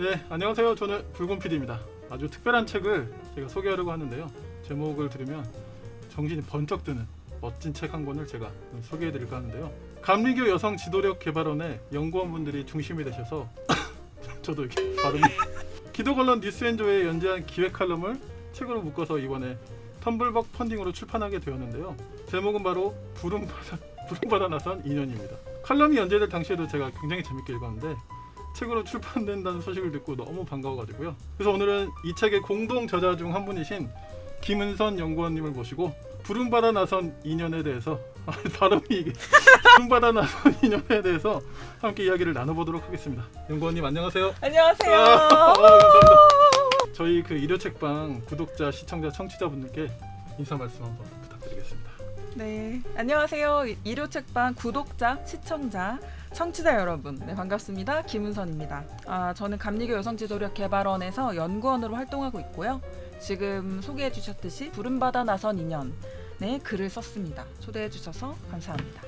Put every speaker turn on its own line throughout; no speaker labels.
네, 안녕하세요. 저는 붉은 PD입니다. 아주 특별한 책을 제가 소개하려고 하는데요. 제목을 들으면 정신이 번쩍 드는 멋진 책 한 권을 제가 소개해드릴까 하는데요. 감리교 여성 지도력 개발원의 연구원분들이 중심이 되셔서 저도 이렇게 발음이 기독언론 뉴스앤조에 연재한 기획 칼럼을 책으로 묶어서 이번에 텀블벅 펀딩으로 출판하게 되었는데요. 제목은 바로 부름받아 나선 인연입니다. 칼럼이 연재될 당시에도 제가 굉장히 재밌게 읽었는데 책으로 출판된다는 소식을 듣고 너무 반가워가지고요. 그래서 오늘은 이 책의 공동 저자 중 한 분이신 김은선 연구원님을 모시고 부름받아 나선 인연에 대해서 발음이 이게 부름받아 나선 인연에 대해서 함께 이야기를 나눠보도록 하겠습니다. 연구원님 안녕하세요.
안녕하세요.
감사합니다. 저희 그 일요책방 구독자, 시청자, 청취자분들께 인사 말씀 한번 부탁드리겠습니다.
네, 안녕하세요. 일요책방 구독자, 시청자, 청취자 여러분, 네, 반갑습니다. 김은선입니다. 저는 감리교 여성지도력 개발원에서 연구원으로 활동하고 있고요. 지금 소개해 주셨듯이 부름받아 나선 인연에 글을 썼습니다. 초대해 주셔서 감사합니다.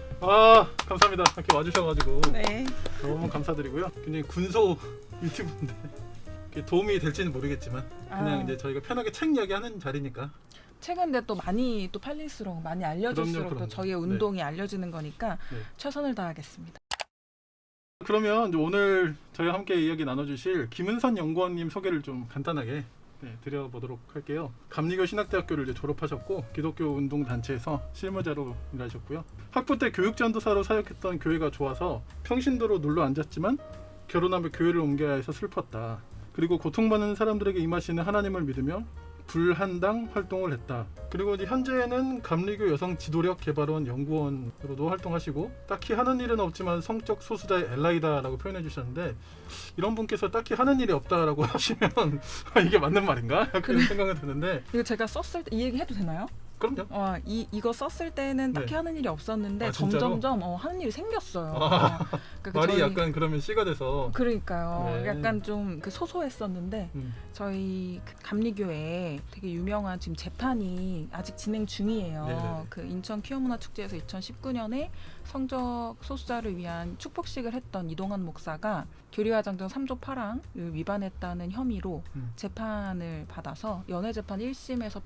감사합니다. 이렇게 와주셔가지고
네.
너무 감사드리고요. 굉장히 군소 유튜브인데 도움이 될지는 모르겠지만 그냥 이제 저희가 편하게 책 이야기하는 자리니까.
책은 근데 또 많이 또 팔릴수록 많이 알려질수록
그럼요.
또 저희의 운동이 알려지는 거니까
네.
최선을 다하겠습니다.
그러면 이제 오늘 저희와 함께 이야기 나눠주실 김은선 연구원님 소개를 좀 간단하게 드려보도록 할게요. 감리교 신학대학교를 이제 졸업하셨고 기독교 운동 단체에서 실무자로 일하셨고요. 학부 때 교육전도사로 사역했던 교회가 좋아서 평신도로 눌러 앉았지만 결혼하며 교회를 옮겨야 해서 슬펐다. 그리고 고통받는 사람들에게 임하시는 하나님을 믿으며 불한당 활동을 했다. 그리고 이제 현재는 감리교 여성 지도력 개발원 연구원으로도 활동하시고 딱히 하는 일은 없지만 성적 소수자의 엘라이다라고 표현해 주셨는데 이런 분께서 딱히 하는 일이 없다라고 하시면 이게 맞는 말인가? 그런 생각이 드는데
이거 제가 썼을 때 이 얘기 해도 되나요?
그럼요.
이거 썼을 때는 딱히
네.
하는 일이 없었는데
진짜로?
점점점 하는 일이 생겼어요. 그러니까
말이
저희,
약간 그러면 씨가 돼서
그러니까요.
네.
약간 좀 그 소소했었는데 저희 그 감리교에 되게 유명한 지금 재판이 아직 진행 중이에요.
네네네.
그 인천 퀴어문화축제에서 2019년에 성적 소수자를 위한 축복식을 했던 이동환 목사가 교리화장전 3조 8항을 위반했다는 혐의로 재판을 받아서 연회재판 1심에서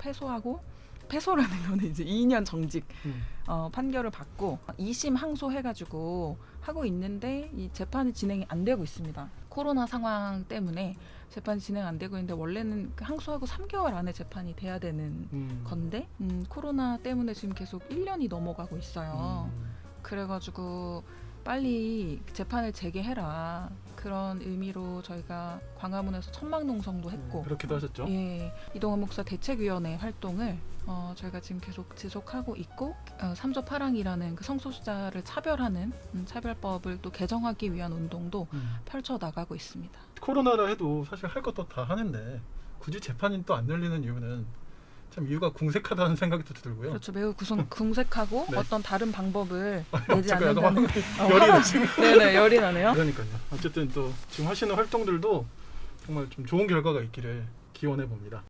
패소라는 거는 이제 2년 정직 판결을 받고 2심 항소해가지고 하고 있는데 이 재판이 진행이 안 되고 있습니다. 코로나 상황 때문에 재판이 진행 안 되고 있는데 원래는 항소하고 3개월 안에 재판이 돼야 되는 건데 코로나 때문에 지금 계속 1년이 넘어가고 있어요. 그래가지고 빨리 재판을 재개해라. 그런 의미로 저희가 광화문에서 천막농성도 했고
그렇기도 하셨죠.
예, 이동환 목사 대책위원회 활동을 저희가 지금 계속 지속하고 있고 3조 8항이라는 그 성소수자를 차별하는 차별법을 또 개정하기 위한 운동도 펼쳐 나가고 있습니다.
코로나라 해도 사실 할 것도 다 하는데 굳이 재판이 또 안 열리는 이유는 참 이유가 궁색하다는 생각이 또 들고요.
그렇죠. 매우 궁색하고
네.
어떤 다른 방법을 내지
잠깐 약간
않는다는
열이 나시고.
네네, 열이 나네요.
그러니까요. 어쨌든 또 지금 하시는 활동들도 정말 좀 좋은 결과가 있기를 기원해 봅니다.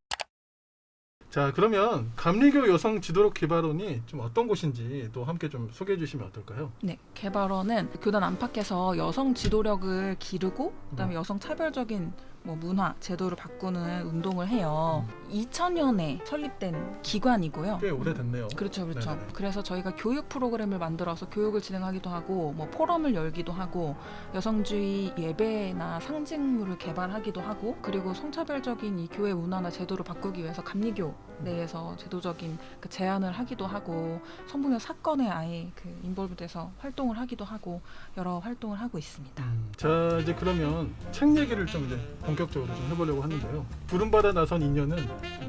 자, 그러면 감리교 여성 지도력 개발원이 좀 어떤 곳인지 또 함께 좀 소개해 주시면 어떨까요?
네, 개발원은 교단 안팎에서 여성 지도력을 기르고 그다음에 여성 차별적인 문화, 제도를 바꾸는 운동을 해요. 2000년에 설립된 기관이고요.
꽤 오래됐네요.
그렇죠.
네네.
그래서 저희가 교육 프로그램을 만들어서 교육을 진행하기도 하고 포럼을 열기도 하고 여성주의 예배나 상징물을 개발하기도 하고 그리고 성차별적인 이 교회 문화나 제도를 바꾸기 위해서 감리교 내에서 제도적인 그 제안을 하기도 하고 성폭력 사건에 아예 그 인볼브돼서 활동을 하기도 하고 여러 활동을 하고 있습니다.
자, 이제 그러면 책 얘기를 좀 이제 본격적으로 좀 해보려고 하는데요. 부름받아 나선 인연은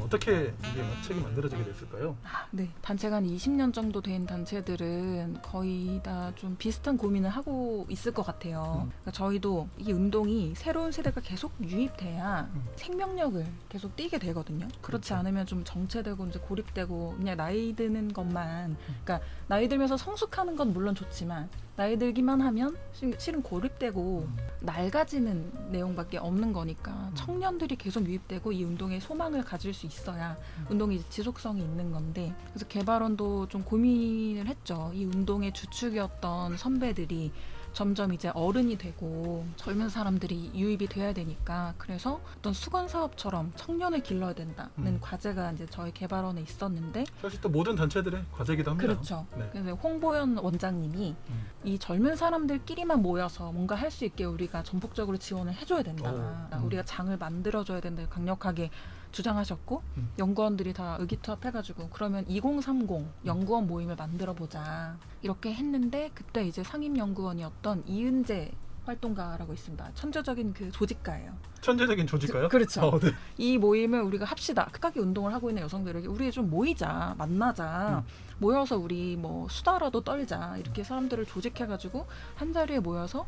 어떻게 이게 책이 만들어지게 됐을까요?
네, 단체가 한 20년 정도 된 단체들은 거의 다 좀 비슷한 고민을 하고 있을 것 같아요. 그러니까 저희도 이 운동이 새로운 세대가 계속 유입돼야 생명력을 계속 띠게 되거든요. 그렇지
그렇죠.
않으면 좀 정체되고 이제 고립되고 그냥 나이 드는 것만, 그러니까 나이 들면서 성숙하는 건 물론 좋지만 나이 들기만 하면 실은 고립되고 낡아지는 내용밖에 없는 거니까 청년들이 계속 유입되고 이 운동에 소망을 가질 수 있어야 운동이 지속성이 있는 건데, 그래서 개발원도 좀 고민을 했죠. 이 운동의 주축이었던 선배들이 점점 이제 어른이 되고 젊은 사람들이 유입이 돼야 되니까 그래서 어떤 수건 사업처럼 청년을 길러야 된다는 과제가 이제 저희 개발원에 있었는데
사실 또 모든 단체들의 과제이기도 합니다.
그렇죠.
네.
그래서 홍보연 원장님이 이 젊은 사람들끼리만 모여서 뭔가 할 수 있게 우리가 전폭적으로 지원을 해줘야 된다. 우리가 장을 만들어줘야 된다. 강력하게 주장하셨고 연구원들이 다 의기투합해가지고 그러면 2030 연구원 모임을 만들어보자 이렇게 했는데 그때 이제 상임연구원이었던 이은재 활동가라고 있습니다. 천재적인 그 조직가예요.
천재적인 조직가요?
그렇죠.
네.
이 모임을 우리가 합시다. 극하게 운동을 하고 있는 여성들에게 우리 좀 모이자, 만나자, 모여서 우리 뭐 수다라도 떨자 이렇게 사람들을 조직해가지고 한 자리에 모여서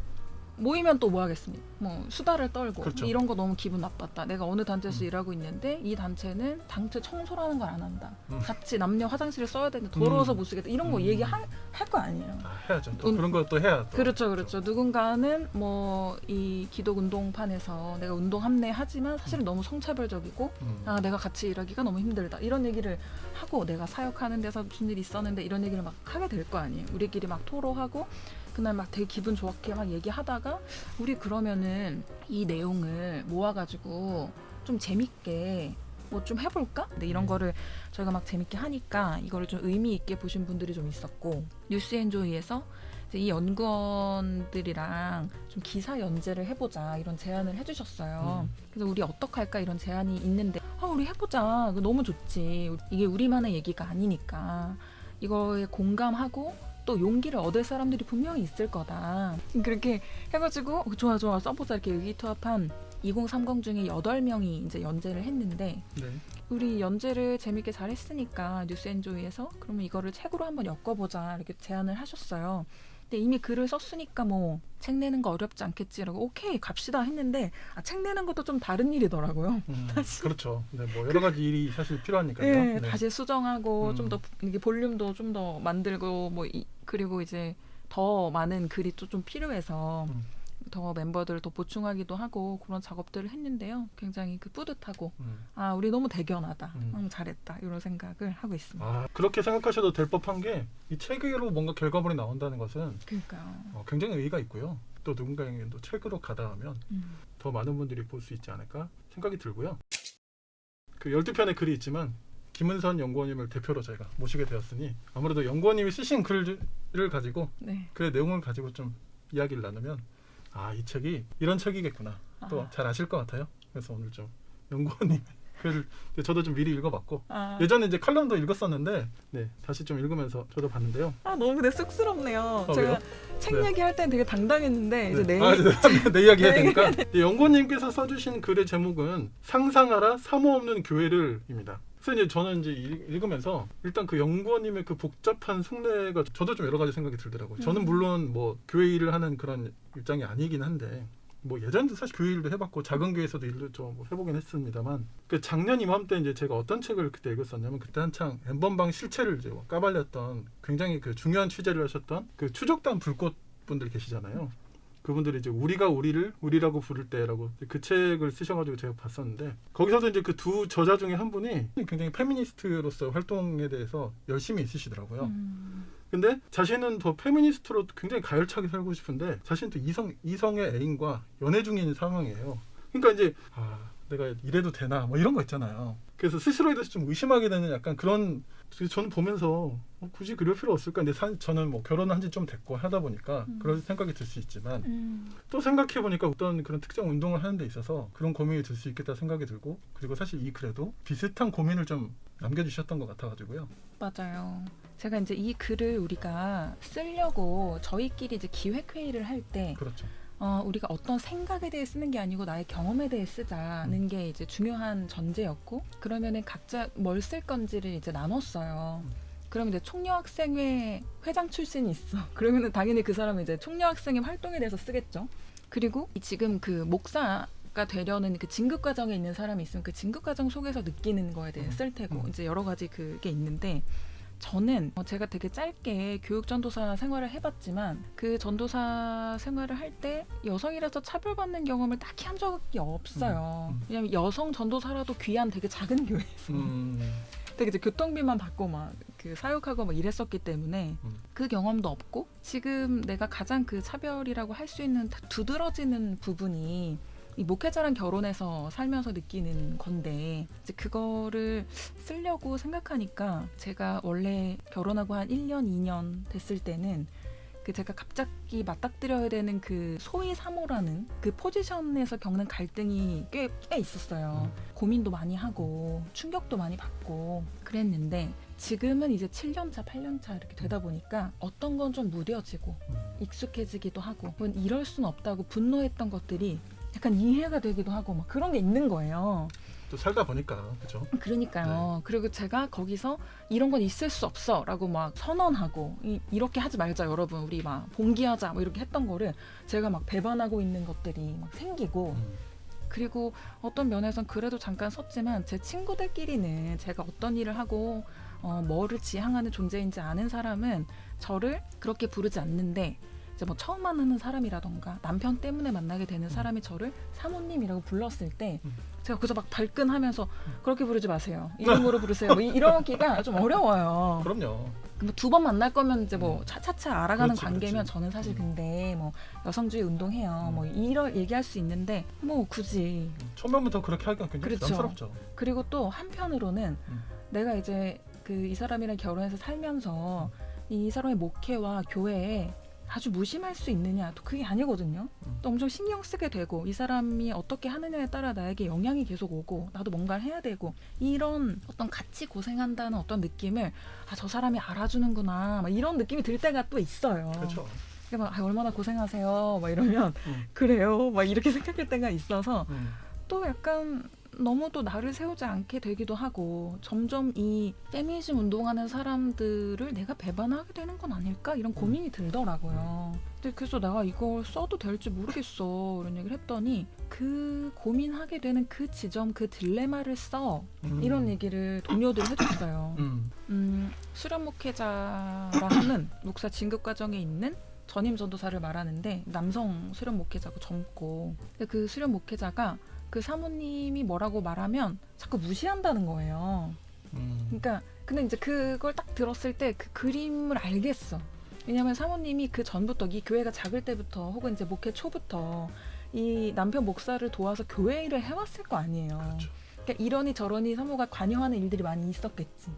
모이면 또 뭐 하겠습니까? 뭐 수다를 떨고
그렇죠.
이런 거 너무 기분 나빴다. 내가 어느 단체에서 일하고 있는데 이 단체는 단체 청소라는 걸 안 한다. 같이 남녀 화장실을 써야 되는데 더러워서 못 쓰겠다. 이런 거 얘기할 거 아니에요.
해야죠. 또 그런 것도 해야 또.
그렇죠. 누군가는 뭐 이 기독 운동판에서 내가 운동 합리하지만 사실은 너무 성차별적이고 아 내가 같이 일하기가 너무 힘들다. 이런 얘기를 하고 내가 사역하는 데서 무슨 일이 있었는데 이런 얘기를 막 하게 될 거 아니에요. 우리끼리 막 토로하고 그날 막 되게 기분 좋게 막 얘기하다가 우리 그러면은 이 내용을 모아가지고 좀 재밌게 뭐 좀 해볼까? 근데 이런 거를 저희가 막 재밌게 하니까 이거를 좀 의미 있게 보신 분들이 좀 있었고 뉴스엔조이에서 이제 이 연구원들이랑 좀 기사 연재를 해보자 이런 제안을 해주셨어요. 그래서 우리 어떡할까 이런 제안이 있는데 우리 해보자. 너무 좋지. 이게 우리만의 얘기가 아니니까 이거에 공감하고 또 용기를 얻을 사람들이 분명히 있을 거다. 그렇게 해가지고 좋아 써보자 이렇게 의기투합한 2030 중에 8명이 이제 연재를 했는데
네.
우리 연재를 재밌게 잘했으니까 뉴스엔조이에서 그러면 이거를 책으로 한번 엮어보자 이렇게 제안을 하셨어요. 근데 이미 글을 썼으니까 뭐 책 내는 거 어렵지 않겠지라고 오케이 갑시다 했는데 책 내는 것도 좀 다른 일이더라고요.
그렇죠. 네, 뭐 여러 가지 일이 사실 필요하니까요.
네, 다시 수정하고 좀 더 이게 볼륨도 좀 더 만들고 뭐 그리고 이제 더 많은 글이 또 좀 필요해서 더 멤버들을 더 보충하기도 하고 그런 작업들을 했는데요. 굉장히 그 뿌듯하고 아 우리 너무 대견하다. 잘했다 이런 생각을 하고 있습니다.
그렇게 생각하셔도 될 법한 게 이 책으로 뭔가 결과물이 나온다는 것은
그러니까요.
굉장히 의의가 있고요. 또 누군가에게 또 책으로 가다하면 더 많은 분들이 볼 수 있지 않을까 생각이 들고요. 그 12편의 글이 있지만 김은선 연구원님을 대표로 저희가 모시게 되었으니 아무래도 연구원님이 쓰신 글을 가지고 글의 내용을 가지고 좀 이야기를 나누면 이 책이 이런 책이겠구나 또 잘 아실 것 같아요. 그래서 오늘 좀 연구원님의 글을 저도 좀 미리 읽어봤고 예전에 이제 칼럼도 읽었었는데 다시 좀 읽으면서 저도 봤는데요.
너무 근데 쑥스럽네요. 제가
왜요?
책 얘기할 땐 되게 당당했는데 이제
내 이야기 해야 되니까 연구원님께서 써주신 글의 제목은 상상하라 사모 없는 교회를입니다. 그래서 이제 저는 이제 읽으면서 일단 그 연구원님의 그 복잡한 속내가 저도 좀 여러 가지 생각이 들더라고요. 저는 물론 뭐 교회 일을 하는 그런 입장이 아니긴 한데 뭐 예전에도 사실 교회 일도 해봤고 작은 교회에서도 일도 좀 해보긴 했습니다만 그 작년 이맘때 이제 제가 어떤 책을 그때 읽었었냐면 그때 한창 엠번방 실체를 이제 까발렸던 굉장히 그 중요한 취재를 하셨던 그 추적단 불꽃 분들 계시잖아요. 그분들이 이제 우리가 우리를 우리라고 부를 때라고 그 책을 쓰셔가지고 제가 봤었는데 거기서도 이제 그 두 저자 중에 한 분이 굉장히 페미니스트로서 활동에 대해서 열심히 있으시더라고요. 근데 자신은 더 페미니스트로 굉장히 가열차게 살고 싶은데 자신은 또 이성의 애인과 연애 중인 상황이에요. 그러니까 이제 내가 이래도 되나 뭐 이런 거 있잖아요. 그래서 스스로에 대해서 좀 의심하게 되는 약간 그런 저는 보면서 굳이 그럴 필요 없을까. 근데 저는 뭐 결혼한 지 좀 됐고 하다 보니까 그런 생각이 들 수 있지만 또 생각해 보니까 어떤 그런 특정 운동을 하는 데 있어서 그런 고민이 들 수 있겠다 생각이 들고 그리고 사실 이 글에도 비슷한 고민을 좀 남겨주셨던 것 같아가지고요.
맞아요. 제가 이제 이 글을 우리가 쓰려고 저희끼리 이제 기획회의를 할 때
그렇죠.
우리가 어떤 생각에 대해 쓰는 게 아니고 나의 경험에 대해 쓰자는 게 이제 중요한 전제였고 그러면은 각자 뭘 쓸 건지를 이제 나눴어요. 그러면 이제 총여학생회 회장 출신이 있어. 그러면은 당연히 그 사람은 이제 총여학생회 활동에 대해서 쓰겠죠. 그리고 지금 그 목사가 되려는 그 진급 과정에 있는 사람이 있으면 그 진급 과정 속에서 느끼는 거에 대해 쓸 테고 이제 여러 가지 그게 있는데 저는 제가 되게 짧게 교육 전도사 생활을 해봤지만 그 전도사 생활을 할 때 여성이라서 차별받는 경험을 딱히 한 적이 없어요. 왜냐면 여성 전도사라도 귀한 되게 작은 교회에서 되게 이제 교통비만 받고 막 그 사육하고 막 이랬었기 때문에 그 경험도 없고 지금 내가 가장 그 차별이라고 할 수 있는 두드러지는 부분이 이 목회자랑 결혼해서 살면서 느끼는 건데 이제 그거를 쓰려고 생각하니까 제가 원래 결혼하고 한 1년, 2년 됐을 때는 그 제가 갑자기 맞닥뜨려야 되는 그 소위 사모라는 그 포지션에서 겪는 갈등이 꽤 있었어요. 고민도 많이 하고 충격도 많이 받고 그랬는데 지금은 이제 7년차, 8년차 이렇게 되다 보니까 어떤 건 좀 무뎌지고 익숙해지기도 하고 이럴 순 없다고 분노했던 것들이 약간 이해가 되기도 하고 막 그런 게 있는 거예요.
또 살다 보니까 그죠?
그러니까요. 그리고 제가 거기서 이런 건 있을 수 없어라고 막 선언하고 이렇게 하지 말자 여러분 우리 막 봉기하자 뭐 이렇게 했던 거를 제가 막 배반하고 있는 것들이 막 생기고 그리고 어떤 면에선 그래도 잠깐 썼지만 제 친구들끼리는 제가 어떤 일을 하고 뭐를 지향하는 존재인지 아는 사람은 저를 그렇게 부르지 않는데 이제 뭐 처음 만나는 사람이라던가 남편 때문에 만나게 되는 사람이 저를 사모님이라고 불렀을 때 제가 그저 막 발끈하면서 그렇게 부르지 마세요. 이름으로 부르세요. 뭐 이러기가 좀 어려워요.
그럼요.
뭐 두 번 만날 거면 이제 뭐 차차차 알아가는
그렇지,
관계면
그렇지.
저는 사실 근데 뭐 여성주의 운동해요. 뭐 이럴 얘기할 수 있는데 뭐 굳이
처음부터 그렇게 하기가 굉장히
그렇죠.
부담스럽죠.
그리고 또 한편으로는 내가 이제 그 이 사람이랑 결혼해서 살면서 이 사람의 목회와 교회에 아주 무심할 수 있느냐 또 그게 아니거든요. 또 엄청 신경 쓰게 되고 이 사람이 어떻게 하느냐에 따라 나에게 영향이 계속 오고 나도 뭔가를 해야 되고 이런 어떤 같이 고생한다는 어떤 느낌을 저 사람이 알아주는구나 막 이런 느낌이 들 때가 또 있어요.
그렇죠.
막 얼마나 고생하세요 막 이러면 그래요 막 이렇게 생각할 때가 있어서 또 약간 너무 또 나를 세우지 않게 되기도 하고 점점 이 페미니즘 운동하는 사람들을 내가 배반하게 되는 건 아닐까 이런 고민이 들더라고요. 근데 그래서 내가 이걸 써도 될지 모르겠어 이런 얘기를 했더니 그 고민하게 되는 그 지점 그 딜레마를 써 이런 얘기를 동료들이 해줬어요. 수련 목회자라는 목사 진급 과정에 있는 전임 전도사를 말하는데 남성 수련 목회자고 젊고 근데 그 수련 목회자가 그 사모님이 뭐라고 말하면 자꾸 무시한다는 거예요. 그러니까 근데 이제 그걸 딱 들었을 때 그 그림을 알겠어. 왜냐면 사모님이 그 전부터 이 교회가 작을 때부터 혹은 이제 목회 초부터 이 남편 목사를 도와서 교회 일을 해왔을 거 아니에요.
그렇죠.
그러니까 이러니 저러니 사모가 관여하는 일들이 많이 있었겠지.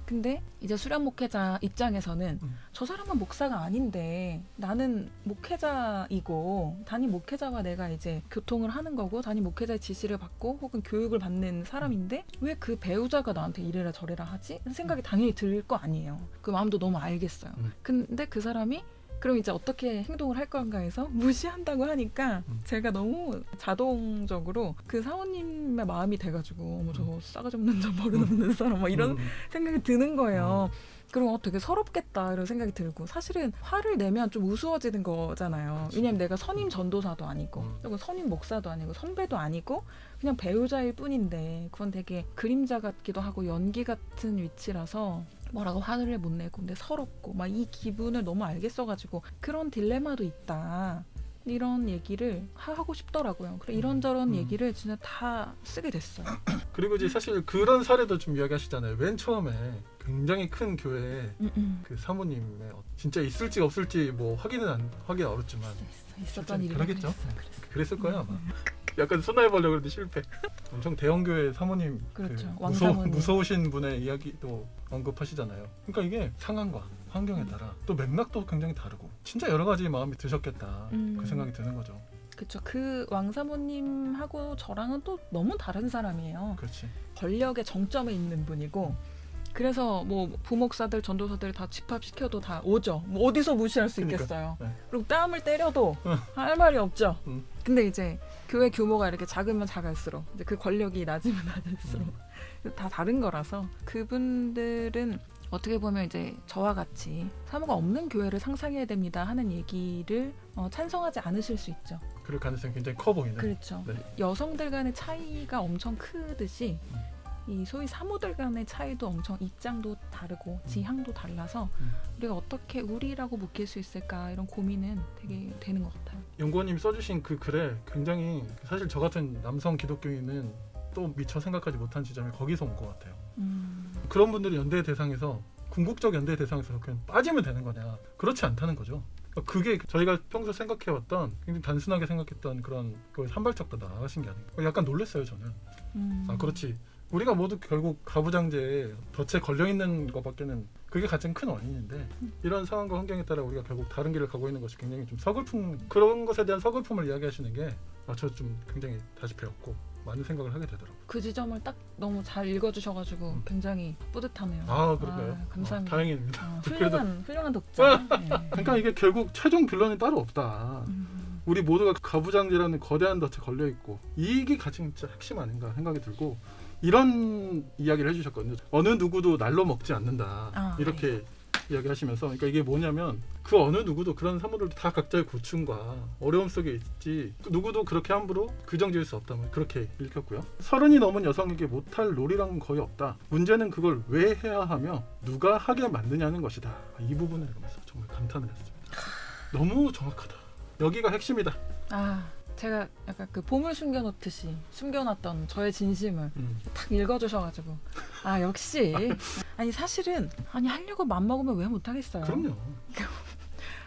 근데 이제 수련 목회자 입장에서는 저 사람은 목사가 아닌데 나는 목회자이고 담임 목회자와 내가 이제 교통을 하는 거고 담임 목회자의 지시를 받고 혹은 교육을 받는 사람인데 왜 그 배우자가 나한테 이래라 저래라 하지? 생각이 당연히 들 거 아니에요. 그 마음도 너무 알겠어요. 근데 그 사람이 그럼 이제 어떻게 행동을 할 건가 해서 무시한다고 하니까 제가 너무 자동적으로 그 사모님의 마음이 돼가지고 어머 저 싸가지 없는 저 버릇없는 사람 막 이런 생각이 드는 거예요. 그럼 되게 서럽겠다 이런 생각이 들고 사실은 화를 내면 좀 우스워지는 거잖아요. 왜냐면 내가 선임 전도사도 아니고 혹은 선임 목사도 아니고 선배도 아니고 그냥 배우자일 뿐인데 그건 되게 그림자 같기도 하고 연기 같은 위치라서 뭐라고 화를 못 내고 근데 서럽고 막 이 기분을 너무 알겠어가지고 그런 딜레마도 있다 이런 얘기를 하고 싶더라고요. 그래 이런저런 얘기를 진짜 다 쓰게 됐어요.
그리고 이제 사실 그런 사례도 좀 이야기하시잖아요. 맨 처음에 굉장히 큰 교회에 그 사모님의 진짜 있을지 없을지 뭐 확인 어렵지만
있었던 일이
그러겠죠. 그랬을 거예요 아마. 약간 손해보려고 그랬는데 실패. 엄청 대형 교회 사모님
그렇죠.
그
왕사모님.
무서우신 분의 이야기도 언급하시잖아요. 그러니까 이게 상황과 환경에 따라 또 맥락도 굉장히 다르고 진짜 여러 가지 마음이 드셨겠다 그 생각이 드는 거죠.
그렇죠. 그 왕사모님하고 저랑은 또 너무 다른 사람이에요.
그렇지.
권력의 정점에 있는 분이고 그래서 뭐 부목사들 전도사들 다 집합시켜도 다 오죠. 뭐 어디서 무시할 수
그러니까.
있겠어요.
네.
그리고 뺨을 때려도 할 말이 없죠. 근데 이제 교회 규모가 이렇게 작으면 작을수록 이제 그 권력이 낮으면 낮을수록 다 다른 거라서 그분들은 어떻게 보면 이제 저와 같이 사모가 없는 교회를 상상해야 됩니다 하는 얘기를 찬성하지 않으실 수 있죠.
그럴 가능성이 굉장히 커 보이는.
그렇죠.
네.
여성들 간의 차이가 엄청 크듯이 이 소위 사모들 간의 차이도 엄청 입장도 다르고 지향도 달라서 우리가 어떻게 우리라고 묶일 수 있을까 이런 고민은 되게 되는 것 같아요.
연구원님이 써주신 그 글에 굉장히 사실 저 같은 남성 기독교인은 또 미처 생각하지 못한 지점이 거기서 온 것 같아요. 그런 분들이 연대 대상에서 궁극적 연대 대상에서 그냥 빠지면 되는 거냐? 그렇지 않다는 거죠. 그러니까 그게 저희가 평소 생각해왔던 굉장히 단순하게 생각했던 그런 그 산발적도 나아가신 게 아닌가. 약간 놀랐어요 저는. 아 그렇지. 우리가 모두 결국 가부장제에 덫에 걸려있는 것밖에는 그게 가장 큰 원인인데 이런 상황과 환경에 따라 우리가 결국 다른 길을 가고 있는 것이 굉장히 좀 서글픔 그런 것에 대한 서글픔을 이야기하시는 게 저 좀 굉장히 다시 배웠고 많은 생각을 하게 되더라고요.
그 지점을 딱 너무 잘 읽어주셔가지고 굉장히 뿌듯하네요.
아 그런가요?
감사합니다.
다행입니다.
훌륭한 독자. 네.
그러니까 이게 결국 최종 빌런이 따로 없다. 우리 모두가 가부장제라는 거대한 덫에 걸려 있고 이게 가장 진짜 핵심 아닌가 생각이 들고 이런 이야기를 해주셨거든요. 어느 누구도 날로 먹지 않는다. 이렇게 이야기하시면서 그러니까 이게 뭐냐면 그 어느 누구도 그런 사물들도 다 각자의 고충과 어려움 속에 있지 누구도 그렇게 함부로 규정지을 수 없다면 그렇게 읽혔고요. 30이 넘은 여성에게 못할 놀이란 거의 없다. 문제는 그걸 왜 해야 하며 누가 하게 만드냐는 것이다. 이 부분을 읽으면서 정말 감탄을 했습니다. 너무 정확하다. 여기가 핵심이다.
제가 약간 그 보물 숨겨놓듯이 숨겨놨던 저의 진심을 탁 읽어주셔가지고 역시 아니 사실은 하려고 맘먹으면 왜 못하겠어요.
그럼요.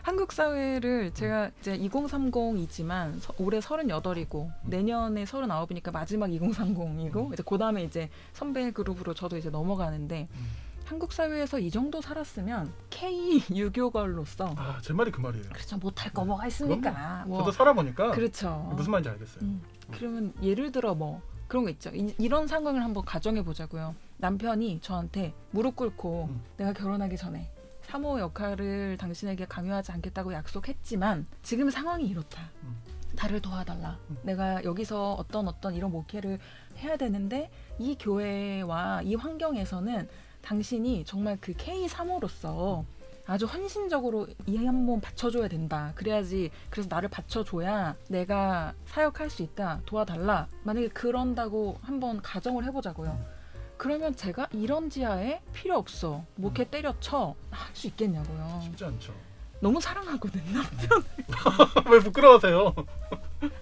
한국 사회를 제가 이제 2030이지만 올해 38이고 내년에 39이니까 마지막 2030이고 이제 그 다음에 이제 선배 그룹으로 저도 이제 넘어가는데 한국 사회에서 이 정도 살았으면 K 유교걸로서
제 말이 그 말이에요.
그렇죠. 못할 거 뭐가 있습니까?
저도 살아보니까
그렇죠.
무슨 말인지 알겠어요.
그러면 예를 들어 뭐 그런 거 있죠. 이런 상황을 한번 가정해 보자고요. 남편이 저한테 무릎 꿇고 내가 결혼하기 전에 사모 역할을 당신에게 강요하지 않겠다고 약속했지만 지금 상황이 이렇다. 나를 도와달라. 내가 여기서 어떤 이런 목회를 해야 되는데 이 교회와 이 환경에서는 당신이 정말 그 K 사모로서 아주 헌신적으로 이 한 몸 바쳐줘야 된다. 그래야지 그래서 나를 바쳐줘야 내가 사역할 수 있다. 도와달라. 만약에 그런다고 한번 가정을 해보자고요. 그러면 제가 이런 지하에 필요 없어. 목회 때려쳐. 할 수 있겠냐고요.
쉽지 않죠.
너무 사랑하거든요.
왜 부끄러워하세요?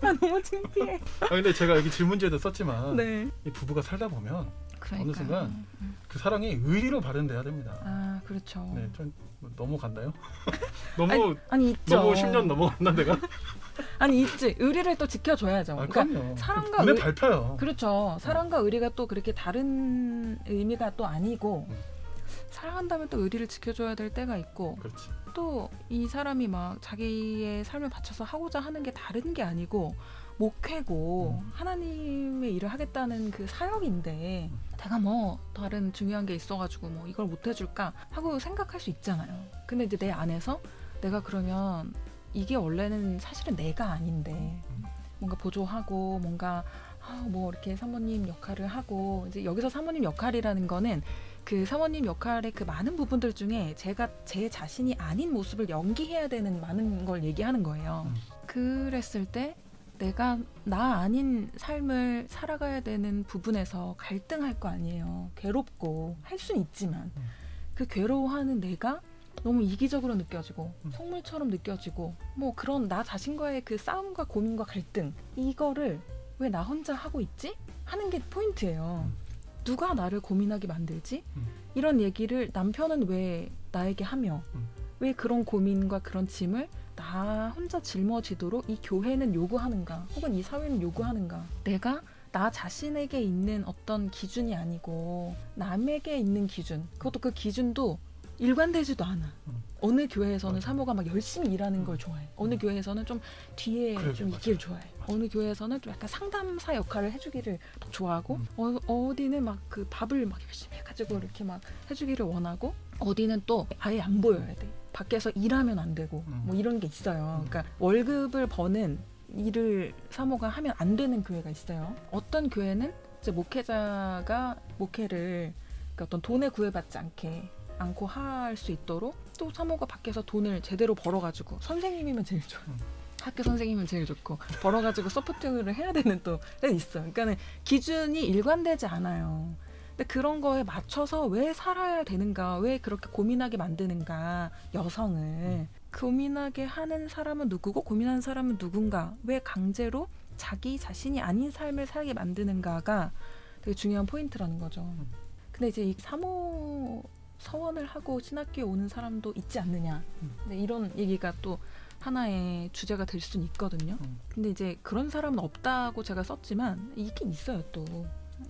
너무 창피해.
근데 제가 여기 질문지에도 썼지만
네.
이 부부가 살다 보면
그러니까.
어느 순간 그 사랑이 의리로 발현돼야 됩니다.
그렇죠.
네, 좀 너무 갔나요? 너무
아니 있죠.
너무 10년 넘어갔나 내가?
아니 있지. 의리를 또 지켜줘야죠.
그럼요.
사랑과
눈에 밟혀요.
그렇죠. 사랑과 의리가 또 그렇게 다른 의미가 또 아니고 사랑한다면 또 의리를 지켜줘야 될 때가 있고
그렇지.
또 이 사람이 막 자기의 삶을 바쳐서 하고자 하는 게 다른 게 아니고 목회고 하나님의 일을 하겠다는 그 사역인데 내가 뭐 다른 중요한 게 있어가지고 뭐 이걸 못 해줄까 하고 생각할 수 있잖아요. 근데 이제 내 안에서 내가 그러면 이게 원래는 사실은 내가 아닌데 뭔가 보조하고 뭔가 뭐 이렇게 사모님 역할을 하고 이제 여기서 사모님 역할이라는 거는 그 사모님 역할의 그 많은 부분들 중에 제가 제 자신이 아닌 모습을 연기해야 되는 많은 걸 얘기하는 거예요. 그랬을 때 내가 나 아닌 삶을 살아가야 되는 부분에서 갈등할 거 아니에요. 괴롭고 할 수는 있지만 그 괴로워하는 내가 너무 이기적으로 느껴지고 속물처럼 느껴지고 뭐 그런 나 자신과의 그 싸움과 고민과 갈등 이거를 왜 나 혼자 하고 있지? 하는 게 포인트예요. 누가 나를 고민하게 만들지? 이런 얘기를 남편은 왜 나에게 하며 왜 그런 고민과 그런 짐을 나 혼자 짊어지도록 이 교회는 요구하는가 혹은 이 사회는 요구하는가 내가 나 자신에게 있는 어떤 기준이 아니고 남에게 있는 기준 그것도 그 기준도 일관되지도 않아. 어느 교회에서는 사모가 막 열심히 일하는 걸 좋아해. 어느 교회에서는 좀 뒤에 좀 있길 좋아해. 어느 교회에서는 좀 약간 상담사 역할을 해주기를 더 좋아하고 어디는 막 그 밥을 막 열심히 해가지고 이렇게 막 해주기를 원하고 어디는 또 아예 안 보여야 돼. 밖에서 일하면 안 되고 뭐 이런 게 있어요. 그러니까 월급을 버는 일을 사모가 하면 안 되는 교회가 있어요. 어떤 교회는 이제 목회자가 목회를 그러니까 어떤 돈에 구애받지 않고 할 수 있도록 또 사모가 밖에서 돈을 제대로 벌어가지고 선생님이면 제일 좋아. 학교 선생님은 제일 좋고 벌어가지고 서포팅을 해야 되는 또 있어. 그러니까는 기준이 일관되지 않아요. 근데 그런 거에 맞춰서 왜 살아야 되는가, 왜 그렇게 고민하게 만드는가, 여성을 고민하게 하는 사람은 누구고 고민하는 사람은 누군가, 왜 강제로 자기 자신이 아닌 삶을 살게 만드는가가 되게 중요한 포인트라는 거죠. 근데 이제 이 사모 서원을 하고 신학교에 오는 사람도 있지 않느냐. 근데 이런 얘기가 또 하나의 주제가 될 수는 있거든요. 근데 이제 그런 사람은 없다고 제가 썼지만 있긴 있어요. 또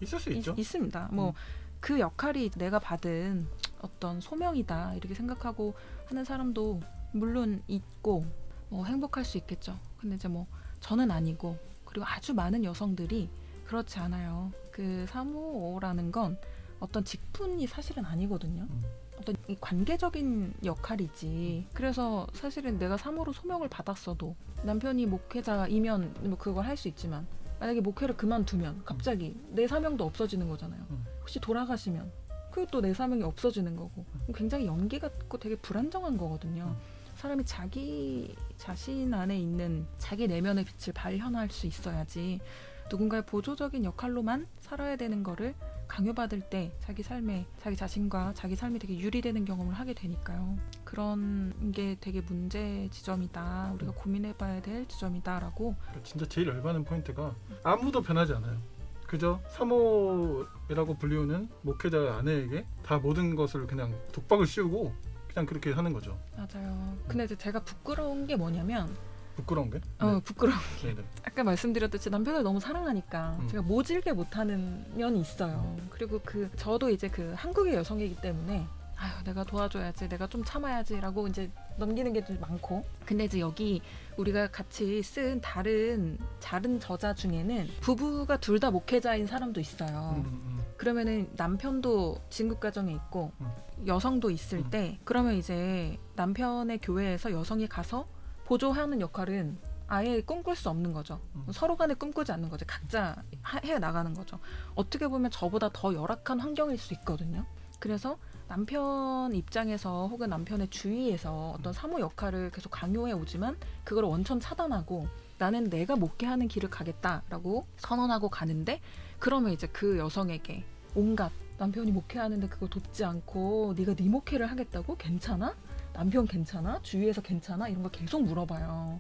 있을 수 있죠.
있습니다. 뭐 그 역할이 내가 받은 어떤 소명이다 이렇게 생각하고 하는 사람도 물론 있고 뭐 행복할 수 있겠죠. 근데 이제 뭐 저는 아니고 그리고 아주 많은 여성들이 그렇지 않아요. 그 사모라는 건 어떤 직분이 사실은 아니거든요. 어떤 이 관계적인 역할이지. 그래서 사실은 내가 사모로 소명을 받았어도 남편이 목회자이면 뭐 그걸 할 수 있지만 만약에 목회를 그만두면 갑자기 내 사명도 없어지는 거잖아요. 혹시 돌아가시면 그게 또 내 사명이 없어지는 거고 굉장히 연기 같고 되게 불안정한 거거든요. 사람이 자기 자신 안에 있는 자기 내면의 빛을 발현할 수 있어야지 누군가의 보조적인 역할로만 살아야 되는 거를 강요받을 때 자기 삶에 자기 자신과 자기 삶이 되게 유리되는 경험을 하게 되니까요. 그런 게 되게 문제 지점이다. 우리가 고민해봐야 될 지점이다라고.
진짜 제일 열받는 포인트가 아무도 변하지 않아요. 그저 사모라고 불리우는 목회자의 아내에게 다 모든 것을 그냥 독박을 씌우고 그냥 그렇게 하는 거죠.
맞아요. 근데 이제 제가 부끄러운 게 뭐냐면
부끄러운 게?
부끄러운 게
네네.
아까 말씀드렸듯이 남편을 너무 사랑하니까 제가 모질게 못하는 면이 있어요. 그리고 저도 이제 그 한국의 여성이기 때문에 아유 내가 도와줘야지, 내가 좀 참아야지라고 이제 넘기는 게 좀 많고. 근데 이제 여기 우리가 같이 쓴 다른 저자 중에는 부부가 둘 다 목회자인 사람도 있어요. 그러면은 남편도 진국 가정에 있고 여성도 있을 때 그러면 이제 남편의 교회에서 여성이 가서 보조하는 역할은 아예 꿈꿀 수 없는 거죠. 서로 간에 꿈꾸지 않는 거죠. 각자 해 나가는 거죠. 어떻게 보면 저보다 더 열악한 환경일 수 있거든요. 그래서 남편 입장에서 혹은 남편의 주위에서 어떤 사모 역할을 계속 강요해 오지만 그걸 원천 차단하고 나는 내가 목회하는 길을 가겠다라고 선언하고 가는데 그러면 이제 그 여성에게 온갖 남편이 목회하는데 그걸 돕지 않고 네가 네 목회를 하겠다고? 괜찮아? 남편 괜찮아? 주위에서 괜찮아? 이런 거 계속 물어봐요.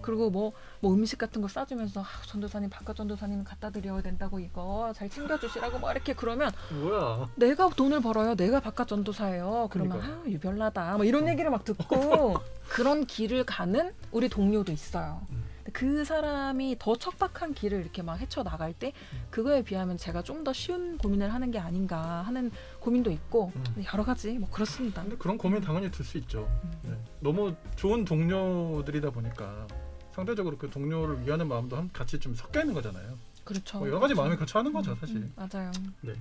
그리고 뭐 음식 같은 거 싸주면서 전도사님 바깥 전도사님 갖다 드려야 된다고 이거 잘 챙겨주시라고 막 이렇게 그러면
뭐야?
내가 돈을 벌어요. 내가 바깥 전도사예요. 그러면
그러니까.
유별나다. 뭐 이런 얘기를 막 듣고 그런 길을 가는 우리 동료도 있어요. 그 사람이 더 척박한 길을 이렇게 막 헤쳐나갈 때 그거에 비하면 제가 좀 더 쉬운 고민을 하는 게 아닌가 하는 고민도 있고 여러 가지 뭐 그렇습니다.
근데 그런 고민 당연히 들 수 있죠. 네. 너무 좋은 동료들이다 보니까 상대적으로 그 동료를 위하는 마음도 같이 좀 섞여 있는 거잖아요.
그렇죠.
뭐 여러 가지 마음이 같이 하는 거죠, 사실.
맞아요.
네.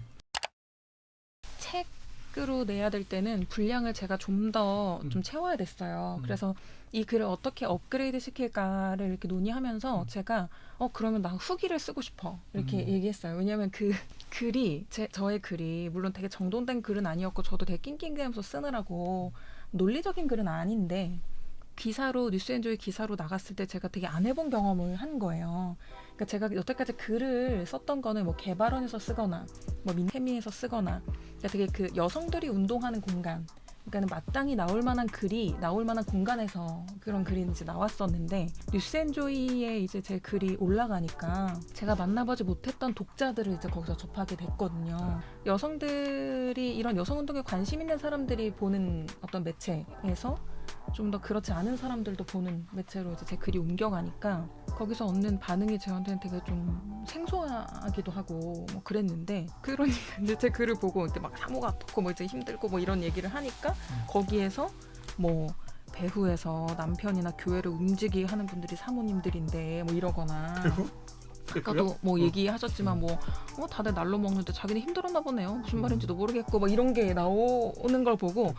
책으로 내야 될 때는 분량을 제가 좀 더 좀 채워야 됐어요. 그래서 이 글을 어떻게 업그레이드 시킬까를 이렇게 논의하면서 제가 그러면 나 후기를 쓰고 싶어 이렇게 얘기했어요. 왜냐하면 그 글이 저의 글이 물론 되게 정돈된 글은 아니었고 저도 되게 낑낑대면서 쓰느라고 논리적인 글은 아닌데 기사로 뉴스엔조이 기사로 나갔을 때 제가 되게 안 해본 경험을 한 거예요. 그러니까 제가 여태까지 글을 썼던 거는 뭐 개발원에서 쓰거나 뭐 민세미에서 쓰거나 그러니까 되게 그 여성들이 운동하는 공간 그러니까 마땅히 나올 만한 글이 나올 만한 공간에서 그런 글이 이제 나왔었는데 뉴스엔조이에 이제 제 글이 올라가니까 제가 만나보지 못했던 독자들을 이제 거기서 접하게 됐거든요. 여성들이 이런 여성운동에 관심 있는 사람들이 보는 어떤 매체에서 좀 더 그렇지 않은 사람들도 보는 매체로 이제 제 글이 옮겨가니까 거기서 얻는 반응이 저한테는 되게 좀 생소하기도 하고 뭐 그랬는데 그러니까 이제 제 글을 보고 이렇게 막 사모가 어떻고 뭐 이제 힘들고 뭐 이런 얘기를 하니까 거기에서 뭐 배후에서 남편이나 교회를 움직이게 하는 분들이 사모님들인데 뭐 이러거나 아까도 뭐 얘기하셨지만 뭐 다들 날로 먹는데 자기는 힘들었나 보네요. 무슨 말인지도 모르겠고 뭐 이런 게 나오는 걸 보고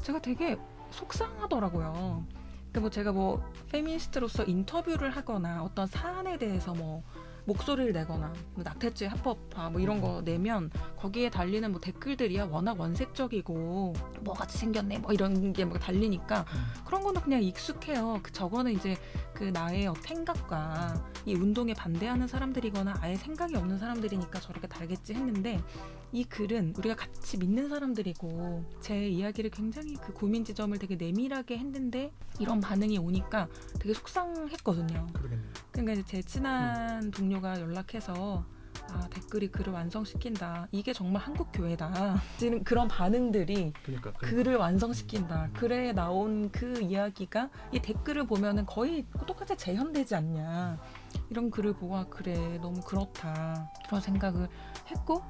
제가 되게 속상하더라고요. 그러니까 뭐 제가 뭐 페미니스트로서 인터뷰를 하거나 어떤 사안에 대해서 뭐 목소리를 내거나 뭐 낙태죄 합법화 뭐 이런 거 내면 거기에 달리는 뭐 댓글들이야 워낙 원색적이고 뭐 같이 생겼네 뭐 이런 게 뭐 달리니까 그런 거는 그냥 익숙해요. 저거는 이제 그 나의 생각과 이 운동에 반대하는 사람들이거나 아예 생각이 없는 사람들이니까 저렇게 달겠지 했는데 이 글은 우리가 같이 믿는 사람들이고 제 이야기를 굉장히 그 고민 지점을 되게 내밀하게 했는데 이런 반응이 오니까 되게 속상했거든요.
그러겠네요.
그러니까 이제 제 친한 동료가 연락해서 아, 댓글이 글을 완성시킨다. 이게 정말 한국 교회다. 지금 그런 반응들이
그러니까.
글을 완성시킨다. 글에 나온 그 이야기가 이 댓글을 보면은 거의 똑같이 재현되지 않냐. 이런 글을 보고 아, 그래 너무 그렇다. 그런 생각을 했고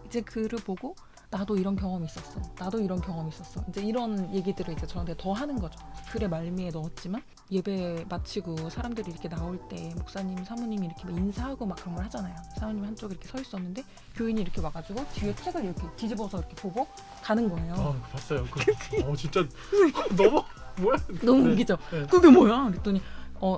이제 글을 보고 나도 이런 경험이 있었어. 나도 이런 경험이 있었어. 이제 이런 얘기들을 이제 저한테 더 하는 거죠. 글의 말미에 넣었지만 예배 마치고 사람들이 이렇게 나올 때 목사님, 사모님이 이렇게 막 인사하고 막 그런 걸 하잖아요. 사모님 한쪽에 이렇게 서 있었는데 교인이 이렇게 와가지고 뒤에 책을 이렇게 뒤집어서 이렇게 보고 가는 거예요.
아, 봤어요. 진짜 너무 뭐야?
너무
네.
웃기죠?
네.
그게 뭐야? 그랬더니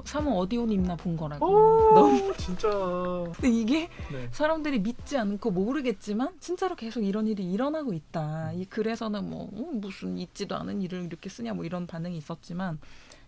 사모 어디 옷 입나 본 거라고. 너무
진짜.
근데 이게
네.
사람들이 믿지 않고 모르겠지만 진짜로 계속 이런 일이 일어나고 있다. 이 글에서는 뭐 무슨 있지도 않은 일을 이렇게 쓰냐 뭐 이런 반응이 있었지만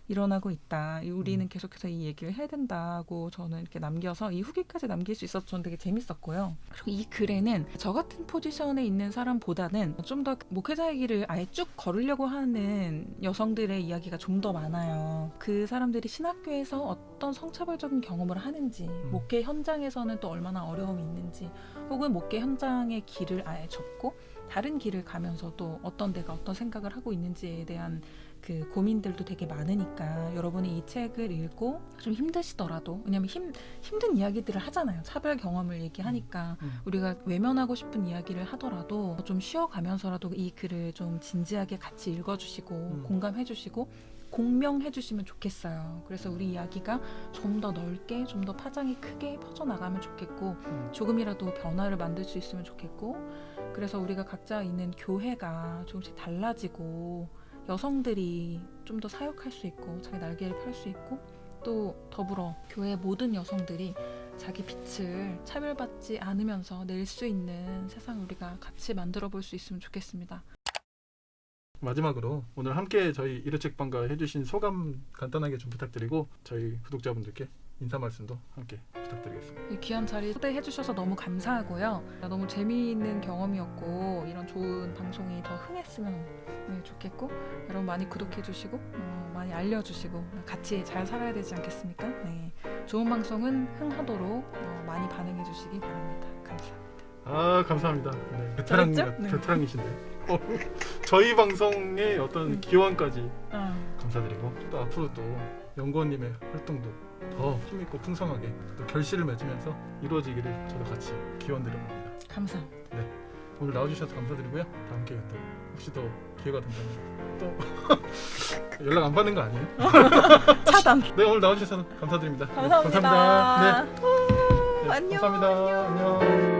일어나고 있다. 우리는 계속해서 이 얘기를 해야 된다고 저는 이렇게 남겨서 이 후기까지 남길 수 있어서 저는 되게 재밌었고요. 그리고 이 글에는 저 같은 포지션에 있는 사람보다는 좀 더 목회자 얘기를 아예 쭉 걸으려고 하는 여성들의 이야기가 좀 더 많아요. 그 사람들이 신학교에서 어떤 성차별적인 경험을 하는지, 목회 현장에서는 또 얼마나 어려움이 있는지, 혹은 목회 현장의 길을 아예 접고 다른 길을 가면서도 어떤 데가 어떤 생각을 하고 있는지에 대한 그 고민들도 되게 많으니까 여러분이 이 책을 읽고 좀 힘드시더라도, 왜냐면 힘든 이야기들을 하잖아요. 차별 경험을 얘기하니까 우리가 외면하고 싶은 이야기를 하더라도 좀 쉬어가면서라도 이 글을 좀 진지하게 같이 읽어주시고 공감해주시고 공명해주시면 좋겠어요. 그래서 우리 이야기가 좀 더 넓게, 좀 더 파장이 크게 퍼져나가면 좋겠고 조금이라도 변화를 만들 수 있으면 좋겠고, 그래서 우리가 각자 있는 교회가 조금씩 달라지고 여성들이 좀 더 사역할 수 있고 자기 날개를 펼 수 있고, 또 더불어 교회 모든 여성들이 자기 빛을 차별받지 않으면서 낼 수 있는 세상을 우리가 같이 만들어 볼 수 있으면 좋겠습니다.
마지막으로 오늘 함께 저희 1회 책방과 해주신 소감 간단하게 좀 부탁드리고 저희 구독자분들께 인사 말씀도 함께 부탁드리겠습니다.
이 귀한 자리 초대해 주셔서 너무 감사하고요. 너무 재미있는 경험이었고 이런 좋은 방송이 더 흥했으면 좋겠고, 여러분 많이 구독해 주시고 많이 알려주시고 같이 잘 살아야 되지 않겠습니까? 네, 좋은 방송은 흥하도록 많이 반응해 주시기 바랍니다. 감사합니다.
아, 감사합니다. 네,
잘했죠? 네.
베테랑이신데 저희 방송의 어떤 기원까지
아,
감사드리고, 또 앞으로 또 연구원님의 활동도 더 힘있고 풍성하게 또 결실을 맺으면서 이루어지기를 저도 같이 기원드려봅니다.
감사합니다.
오늘 나와주셔서 감사드리고요. 다음 기회에 또 혹시 더 기회가 된다면 또 연락 안 받는 거 아니에요?
차단.
네, 오늘 나와주셔서 감사드립니다.
감사합니다.
감사합니다. 네.
안녕.
감사합니다. 안녕.